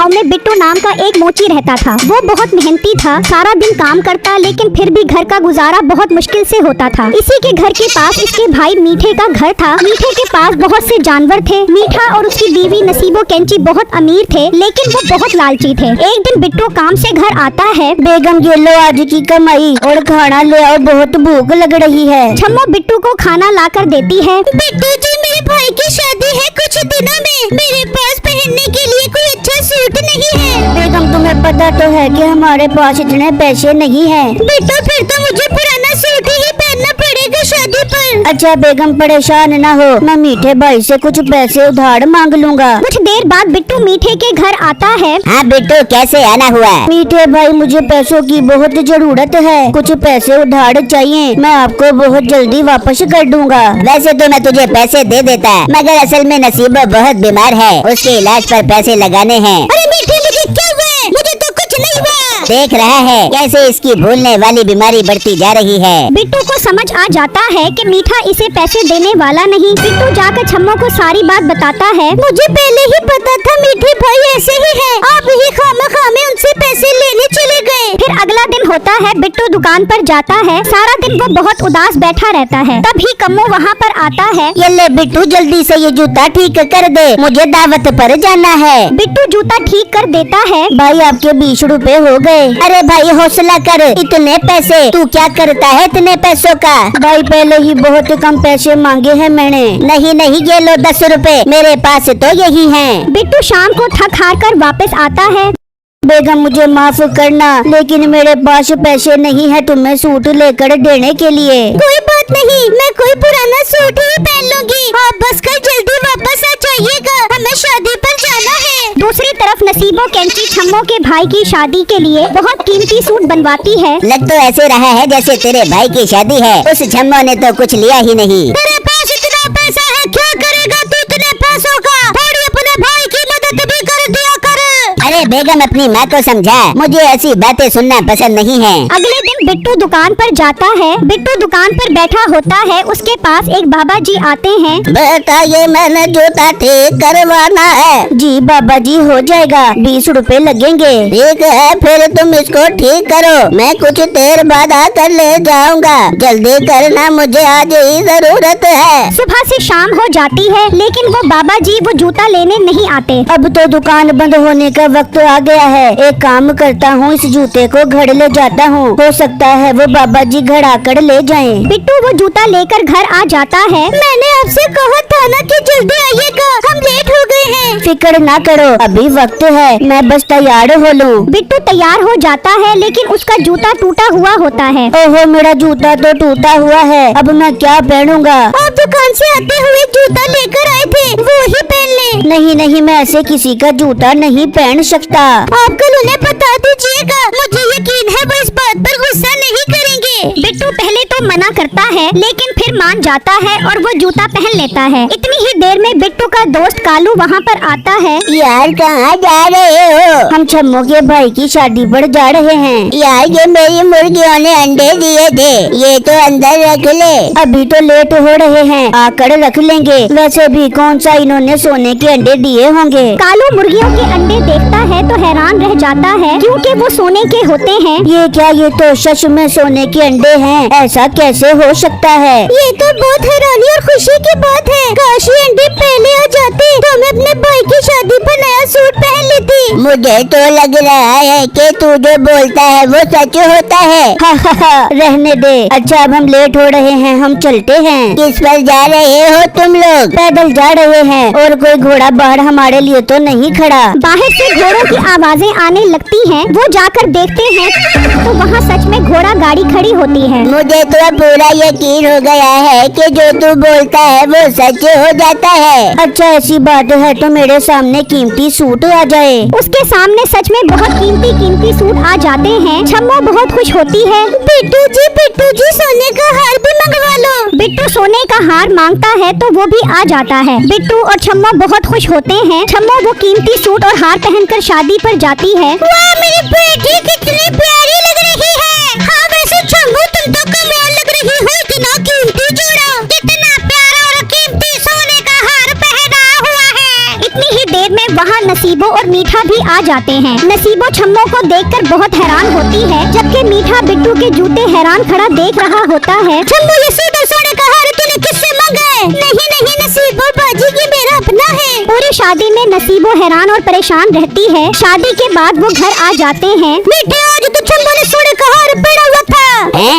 गाँव में बिट्टू नाम का एक मोची रहता था। वो बहुत मेहनती था, सारा दिन काम करता, लेकिन फिर भी घर का गुजारा बहुत मुश्किल से होता था। इसी के घर के पास इसके भाई मीठे का घर था। मीठे के पास बहुत से जानवर थे। मीठा और उसकी बीवी नसीबो कैंची बहुत अमीर थे, लेकिन वो बहुत लालची थे। एक दिन बिट्टू काम से घर आता है। बेगम ये लो आज की कमाई और खाना ले आओ, बहुत भूख लग रही है। छम्मो बिट्टू को खाना ला कर देती है। बिट्टू जी मेरे भाई की शादी है कुछ दिनों में, मेरे पास पहनने के लिए कोई अच्छा सूट नहीं है। बेगम तुम्हें पता तो है कि हमारे पास इतने पैसे नहीं हैं। बिट्टू फिर तो मुझे पुराना सूट ही पहनना पड़ेगा शादी पर। अच्छा बेगम परेशान ना हो, मैं मीठे भाई से कुछ पैसे उधार मांग लूँगा। कुछ देर बाद बिट्टू मीठे के घर आता है। हाँ बिट्टू कैसे आना हुआ? मीठे भाई मुझे पैसों की बहुत जरूरत है, कुछ पैसे उधार चाहिए, मैं आपको बहुत जल्दी वापस कर दूंगा। वैसे तो मैं तुझे पैसे दे देता, मगर असल में नसीबो बहुत बीमार है, उसके इलाज पर पैसे लगाने हैं। अरे मीठे मुझे क्या हुआ? मुझे तो कुछ नहीं हुआ। देख रहा है कैसे इसकी भूलने वाली बीमारी बढ़ती जा रही है। बिट्टू को समझ आ जाता है कि मीठा इसे पैसे देने वाला नहीं। बिट्टू जाकर छम्मो को सारी बात बताता है। मुझे पहले ही पता था मीठे भाई ऐसे ही है, आप ही खामखा में उनसे पैसे लेने चले गए। फिर अगला दिन होता है। बिट्टू दुकान पर जाता है। सारा दिन वो बहुत उदास बैठा रहता है। तभी कम्मो वहाँ पर आता है। ये ले बिट्टू जल्दी से ये जूता ठीक कर दे, मुझे दावत पर जाना है। बिट्टू जूता ठीक कर देता है। भाई आपके 20 रुपए हो गए। अरे भाई हौसला कर, इतने पैसे तू क्या करता है इतने पैसों का? भाई पहले ही बहुत कम पैसे मांगे हैं मैंने। नहीं नहीं ये लो 10 रुपए, मेरे पास तो यही हैं। बिट्टू शाम को थक हार कर वापस आता है। बेगम मुझे माफ करना, लेकिन मेरे पास पैसे नहीं है तुम्हें सूट लेकर देने के लिए। कोई बात नहीं, मैं कोई पुराना सूट ही पहन लूंगी, आप बस कल जल्दी वापस आ जाइएगा, हमें शादी पर जाना है। दूसरी तरफ नसीबो कैंची छम्मो के भाई की शादी के लिए बहुत कीमती सूट बनवाती है। लग तो ऐसे रहा है जैसे तेरे भाई की शादी है, उस छम्मो ने तो कुछ लिया ही नहीं। तेरे पास इतना पैसा है, क्या करेगा तू इतने पैसों का? थोड़ी अपने भाई की मदद भी कर दिया कर। अरे बेगम अपनी माँ को समझा, मुझे ऐसी बातें सुनना पसंद नहीं है। अगले दिन बिट्टू दुकान पर जाता है। बिट्टू दुकान पर बैठा होता है। उसके पास एक बाबा जी आते हैं। बेटा ये मैंने जूता ठीक करवाना है। जी बाबा जी हो जाएगा, 20 रुपए लगेंगे। ठीक है फिर तुम इसको ठीक करो, मैं कुछ देर बाद आकर ले जाऊंगा, जल्दी करना मुझे आज ही जरूरत है। सुबह से शाम हो जाती है, लेकिन वो बाबा जी वो जूता लेने नहीं आते। अब तो दुकान बंद होने का वक्त आ गया है, एक काम करता हूँ इस जूते को घर ले जाता हूँ, हो सकता है वो बाबा जी घर आकर ले जाएं। बिट्टू वो जूता लेकर घर आ जाता है। मैंने आपसे कहा था ना कि जल्दी आइएगा, हम लेट हो गए हैं। फिक्र ना करो, अभी वक्त है, मैं बस तैयार हो लूँ। बिट्टू तैयार हो जाता है, लेकिन उसका जूता टूटा हुआ होता है। ओहो मेरा जूता तो टूटा हुआ है, अब मैं क्या पहनूंगा? आप दुकान से आते हुए जूता लेकर आए थे, वो ही पहन ले। नहीं नहीं मैं ऐसे किसी का जूता नहीं पहन सकता। आप कल उन्हें बता दीजिएगा, मुझे यकीन है वो इस बात पर गुस्सा नहीं करेंगे। बिट्टू पहले तो मना करता है, लेकिन फिर मान जाता है और वो जूता पहन लेता है। इतनी ही देर में बिट्टू का दोस्त कालू वहाँ पर आता है। यार कहाँ जा रहे हो? हम छम्मो के भाई की शादी पर जा रहे हैं। यार ये मेरी मुर्गियों ने अंडे दिए थे, ये तो अंदर रख ले। अभी तो लेट हो रहे हैं, आकर रख लेंगे। वैसे भी कौन सा इन्होंने सोने के अंडे दिए होंगे। कालू मुर्गियों के अंडे देखता है तो हैरान रह जाता है, क्योंकि वो सोने के होते हैं। ये क्या, ये तो सच में सोने के अंडे हैं, ऐसा कैसे हो सकता है? ये तो बहुत हैरानी और खुशी की बात है। काश ये अंडे पहले आ जाते तो मैं अपने भाई की शादी पर नया सूट पहन लेती। मुझे तो लग रहा है कि तू जो बोलता है वो सच होता है। रहने दे। अच्छा अब हम लेट हो रहे हैं, हम चलते हैं। किस पर जा रहे हो तुम लोग? पैदल जा रहे हैं, और कोई घोड़ा बाहर हमारे लिए तो नहीं खड़ा। बाहर से घोड़ों की आवाजें आने लगती हैं। वो जाकर देखते हैं तो वहाँ सच में घोड़ा गाड़ी खड़ी होती है। मुझे तो अब पूरा यकीन हो गया है कि जो तू बोलता है वो सच हो जाता है। अच्छा ऐसी बात है तो मेरे सामने कीमती सूट आ जाए। उसके सामने सच में बहुत कीमती सूट आ जाते हैं। छम्मो बहुत खुश होती है। बिट्टू जी सोने का हार भी मंगवा लो। बिट्टू सोने का हार मांगता है तो वो भी आ जाता है। बिट्टू और छम्मो बहुत खुश होते हैं। छम्मो वो कीमती सूट और हार पहनकर शादी पर जाती है। वाह मेरी बेटी कितनी प्यारी लग रही है। हाँ वैसे छम्मो तुम तो कमाल लग रही हो, इतना कीमती जोड़ा, कितना प्यारा और कीमती सोने का हार पहना हुआ है। इतनी ही देर में वहाँ नसीबो और मीठा भी आ जाते हैं। नसीबो छम्मो को देखकर बहुत हैरान होती है, जबकि मीठा बिट्टू के जूते हैरान खड़ा देख रहा होता है। छम्मो, ये सूट और सोने का हार तूने किससे मांगा है? नहीं नहीं नसीबो बाजी, ये मेरा अपना है। पूरी शादी में नसीबो हैरान और परेशान रहती है। शादी के बाद वो घर आ जाते हैं। मीठे, आज तो छम्मो ने सोने का हार पहना हुआ था।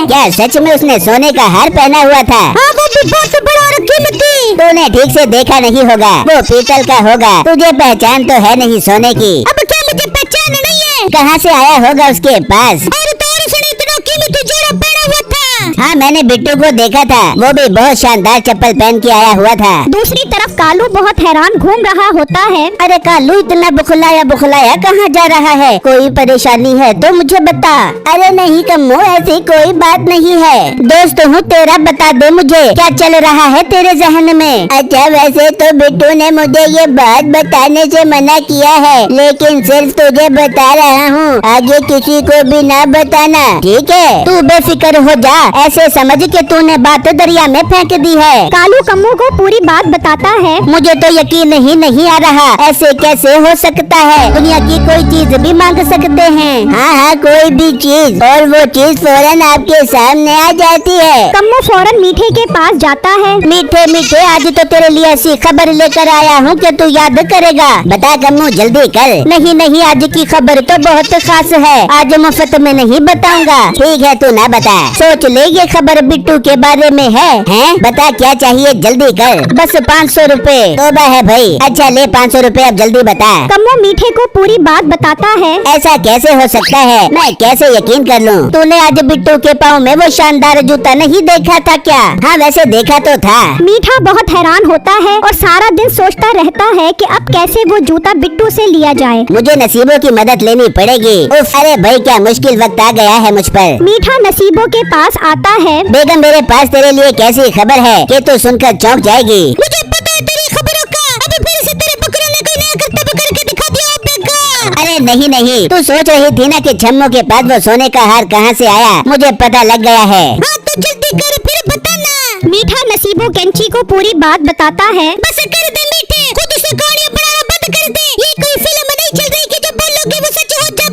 क्या सच में उसने सोने का हार पहना हुआ था? हाँ, वो भी बहुत बड़ा और कीमती। तूने ठीक से देखा नहीं होगा, वो पीतल का होगा। तुझे पहचान तो है नहीं सोने की। अब क्या मुझे पहचान नहीं है? कहाँ से आया होगा उसके पास? और तो उसने इतना कीमती जोड़ा पहना हुआ था। हाँ, मैंने बिट्टू को देखा था, वो भी बहुत शानदार चप्पल पहन के आया हुआ था। दूसरी तरफ कालू बहुत हैरान घूम रहा होता है। अरे कालू, इतना बुखलाया बुखलाया कहाँ जा रहा है? कोई परेशानी है तो मुझे बता। अरे नहीं कम्मो, ऐसी कोई बात नहीं है। दोस्त हूँ तेरा, बता दे मुझे क्या चल रहा है तेरे जहन में। अच्छा, वैसे तो बिट्टू ने मुझे ये बात बताने से मना किया है, लेकिन सिर्फ तुझे बता रहा हूँ, आगे किसी को भी ना बताना, ठीक है? तू बेफिक्र हो जा, ऐसे समझ के तूने बात दरिया में फेंक दी है। कालू कम्मू को पूरी बात बताता है। मुझे तो यकीन ही नहीं आ रहा, ऐसे कैसे हो सकता है? दुनिया की कोई चीज भी मांग सकते हैं। हाँ, कोई भी चीज, और वो चीज फौरन आपके सामने आ जाती है। कम्मू फौरन मीठे के पास जाता है। मीठे मीठे, आज तो तेरे लिए ऐसी खबर लेकर आया हूँ कि तू याद करेगा। बता कम्मू, जल्दी कर। नहीं नहीं, आज की खबर तो बहुत खास है, आज मुफ्त में नहीं बताऊंगा। ठीक है, तू ना बता, सोच ले, ये खबर बिट्टू के बारे में है। बता क्या चाहिए, जल्दी कर। बस 500 रुपए। तोबा है भाई। अच्छा ले 500 रुपए, अब जल्दी बता। कम्मू मीठे को पूरी बात बताता है। ऐसा कैसे हो सकता है? मैं कैसे यकीन कर लूं? तूने आज बिट्टू के पाँव में वो शानदार जूता नहीं देखा था क्या? हाँ, वैसे देखा तो था। मीठा बहुत हैरान होता है और सारा दिन सोचता रहता है कि अब कैसे वो जूता बिट्टू से लिया जाए। मुझे नसीबों की मदद लेनी पड़ेगी। उफ, अरे भाई, क्या मुश्किल वक्त आ गया है मुझ पर। मीठा नसीबों के पास आता है। बेगम, मेरे पास तेरे लिए कैसी खबर है कि तू सुनकर चौंक जाएगी। मुझे पता है तेरी खबरों का। अभी फिर से तेरे बकरों ने कोई नया करतब करके दिखा दिया बेकार। अरे नहीं नहीं, तू सोच रही थी ना कि छम्मो के पास वो सोने का हार कहाँ से आया? मुझे पता लग गया है। हाँ, तो जल्दी कर, फिर बताना। मीठा नसीबों कैंची को पूरी बात बताता है। बस कर दे मीठे, खुद से कहानियां बनाना बंद कर दे। ये कोई फिल्म नहीं चल रही कि जो बोलोगे वो सच हो जाएगा।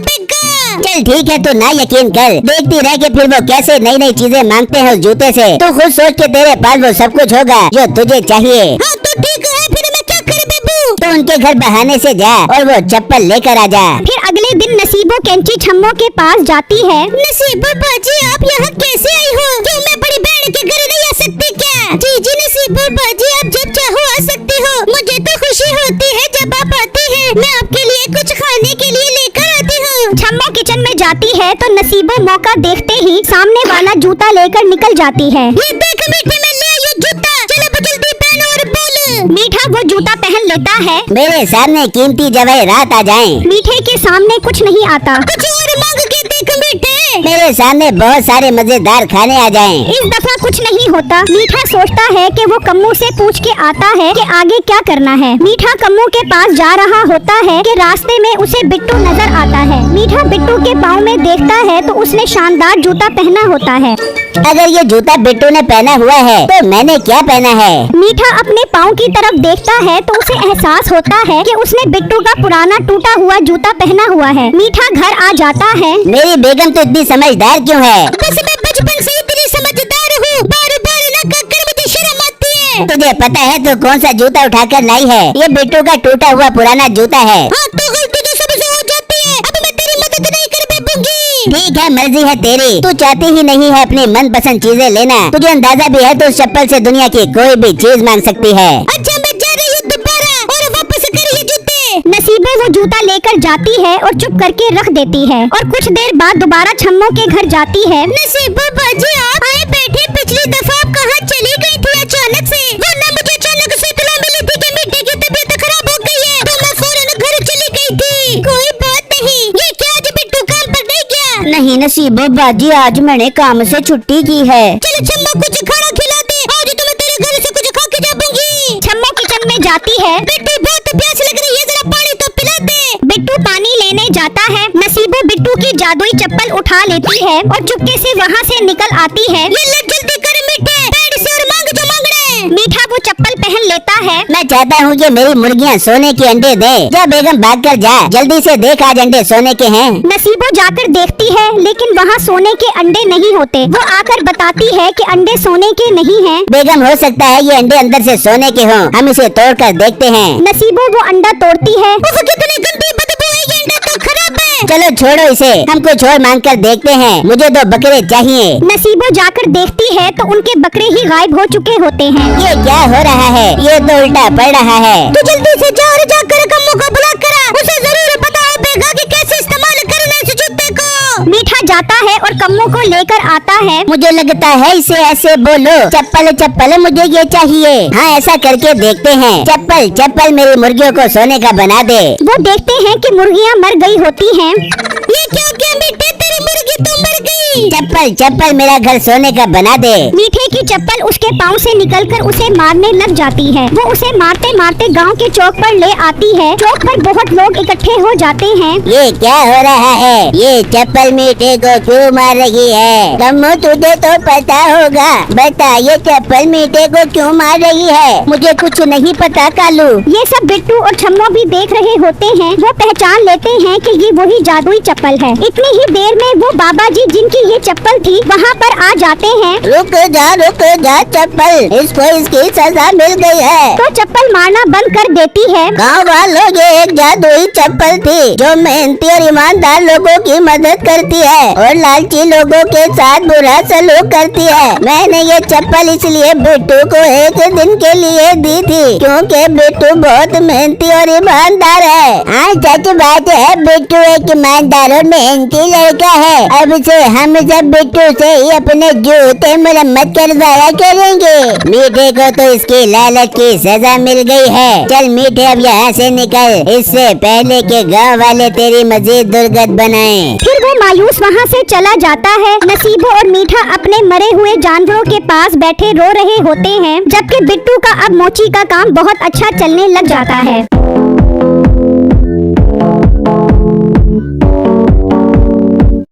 चल ठीक है, तू ना यकीन कर, देखती रह के फिर वो कैसे नई नई चीजें मांगते हैं उस जूते से। तू खुद सोच के तेरे पास वो सब कुछ होगा जो तुझे चाहिए। हाँ, तो ठीक है, फिर मैं क्या करूं बेबू? तो उनके घर बहाने से जा और वो चप्पल लेकर आ जा। फिर अगले दिन नसीबो कैंची छम्मो के पास जाती है। नसीबो बाजी, आप यहाँ कैसे आई हो? क्यों मैं बड़ी बहन के घर नहीं आ सकती क्या? जी जी नसीबो बाजी, आप जब चाहो आ सकती हो। मुझे तो खुशी होती है जब आप आती हैं। मैं आपके लिए कुछ खाने के लिए लेकर आती हूँ। छम्मो किचन में जाती है तो नसीबो मौका देखते ही सामने वाला जूता लेकर निकल जाती है। ये देख मीठे, मैं ले आई हूँ जूता, चलो जल्दी पहनो और बोल। मीठा वो जूता पहन लेता है। मेरे सामने कीमती जवाहरात आ जाएं। मीठे के सामने कुछ नहीं आता। कुछ और मांग के देख मीठे, मेरे सामने बहुत सारे मजेदार खाने आ जाएं। इस दफा कुछ नहीं होता। मीठा सोचता है कि वो कम्मू से पूछ के आता है कि आगे क्या करना है। मीठा कम्मू के पास जा रहा होता है कि रास्ते में उसे बिट्टू नजर आता है। मीठा बिट्टू के पाँव में देखता है तो उसने शानदार जूता पहना होता है। अगर ये जूता बिट्टू ने पहना हुआ है तो मैंने क्या पहना है? मीठा अपने पाँव की तरफ देखता है तो उसे एहसास होता है कि उसने बिट्टू का पुराना टूटा हुआ जूता पहना हुआ है। मीठा घर आ जाता है। मेरी बेगम तो इतनी समझदार क्यों है? बस मैं बचपन से इतनी समझदार हूँ, बार बार न कहकर मुझे शर्म आती है। तुझे पता है तो कौन सा जूता उठाकर लाई है? ये बिट्टू का टूटा हुआ पुराना जूता है। हाँ, तो गलती तो सबसे हो जाती है। अब मैं तेरी मदद नहीं कर पाऊंगी। ठीक है, मर्जी है तेरी। तू चाहती ही नहीं है अपनी मनपसंद चीजें लेना। तुझे अंदाजा भी है तो उस चप्पल से दुनिया की कोई भी चीज मांग सकती है। अच्छा, मैं जा रही हूँ दोबारा, और वापस कर ये जूते। नसीबो वो जूता लेकर जाती है और चुप करके रख देती है और कुछ देर बाद दोबारा छम्मो के घर जाती है। नसीबो बाजी, आप आए बैठे। पिछली दफा आप कहाँ चली गई थी अचानक से? वरना मुझे अचानक से इत्तला मिली थी कि मीठे की तबीयत खराब हो गई है, तो मैं फौरन घर चली गई थी। कोई बात नहीं। ये क्या आज बिट्टू काम पर नहीं गया? नहीं नसीबो बाजी, आज मैंने काम से छुट्टी की है। चलो छम्मो, कुछ खाना खिला दे, आज तो मैं तेरे घर से कुछ खा के जाऊंगी। छम्मो किचन में जाती है। बिट्टू, बहुत प्यास लग रही है, जरा पानी तो पिला दे। बिट्टू पानी लेने जाता है। नसीबो बिट्टू की जादुई चप्पल उठा लेती है और चुपके से वहाँ से निकल आती है। ये ले, जल्दी कर मीठे, पैर से और मांग जो मांगना है। मीठा वो चप्पल चप्पल पहन लेता है। मैं चाहता हूँ कि मेरी मुर्गियाँ सोने के अंडे दे। जा बेगम भाग कर जा, जल्दी से देख आज अंडे सोने के हैं। नसीबो जाकर देखती है लेकिन वहाँ सोने के अंडे नहीं होते। वो आकर बताती है कि अंडे सोने के नहीं हैं। बेगम हो सकता है ये अंडे अंदर से सोने के हों, हम इसे तोड़ कर देखते हैं। नसीबो वो अंडा तोड़ती है। कितनी गंदी बदबू है, ये अंडा तो खराब है। चलो छोड़ो इसे, हम कुछ और मांग कर देखते हैं। मुझे 2 बकरे चाहिए। नसीबो जाकर देखती है तो उनके बकरे ही गायब हो चुके होते हैं। ये क्या हो रहा है, ये तो उल्टा पड़ रहा है। तू जल्दी से जा और जाकर कम्मो को ब्लॉक करा। उसे जरूर पता होगा कि कैसे इस्तेमाल करना है इस जूते को। मीठा जाता है और कम्मो को लेकर आता है। मुझे लगता है इसे ऐसे बोलो, चप्पल चप्पल मुझे ये चाहिए। हाँ ऐसा करके देखते हैं। चप्पल चप्पल मेरी मुर्गियों को सोने का बना दे। वो देखते हैं कि मुर्गियाँ मर गई होती हैं। ये क्या क्या मीठे, तेरी मुर्गी तो मर गई। चप्पल चप्पल मेरा घर सोने का बना दे। मीठे की चप्पल उसके पाँव से निकलकर उसे मारने लग जाती है। वो उसे मारते मारते गांव के चौक पर ले आती है। चौक पर बहुत लोग इकट्ठे हो जाते हैं। ये क्या हो रहा है, ये चप्पल मीठे को क्यों मार रही है? कम्मो तुझे तो पता होगा, बता ये चप्पल मीठे को क्यों मार रही है? मुझे कुछ नहीं पता कालू। ये सब बिट्टू और छम्मो भी देख रहे होते हैं। वो पहचान लेते हैं कि ये वही जादुई चप्पल है। इतनी ही देर में वो बाबा जी जिनकी ये चप्पल थी वहाँ पर आ जाते हैं। रुक जा चप्पल, इसको इसकी सजा मिल गई है। तो चप्पल मारना बंद कर देती है। गाँव वालों ये एक जादुई चप्पल थी जो मेहनती और ईमानदार लोगों की मदद करती है और लालची लोगों के साथ बुरा सलूक करती है। मैंने ये चप्पल इसलिए बिट्टू को एक दिन के लिए दी थी क्योंकि बिट्टू बहुत मेहनती और ईमानदार है। हाँ सच बात है, बिट्टू एक ईमानदार और मेहनती लड़का है। अब से हम सब बिट्टू से ही अपने जूते मरम्मत करवाया करेंगे। मीठे को तो इसकी लालच की सजा मिल गई है। चल मीठे अब यहाँ से निकल, इससे पहले के गाँव वाले तेरी मजीद दुर्गत बनाएं। फिर वो मायूस वहाँ से चला जाता है। नसीबो और मीठा अपने मरे हुए जानवरों के पास बैठे रो रहे होते हैं, जबकि बिट्टू का अब मोची का काम बहुत अच्छा चलने लग जाता है।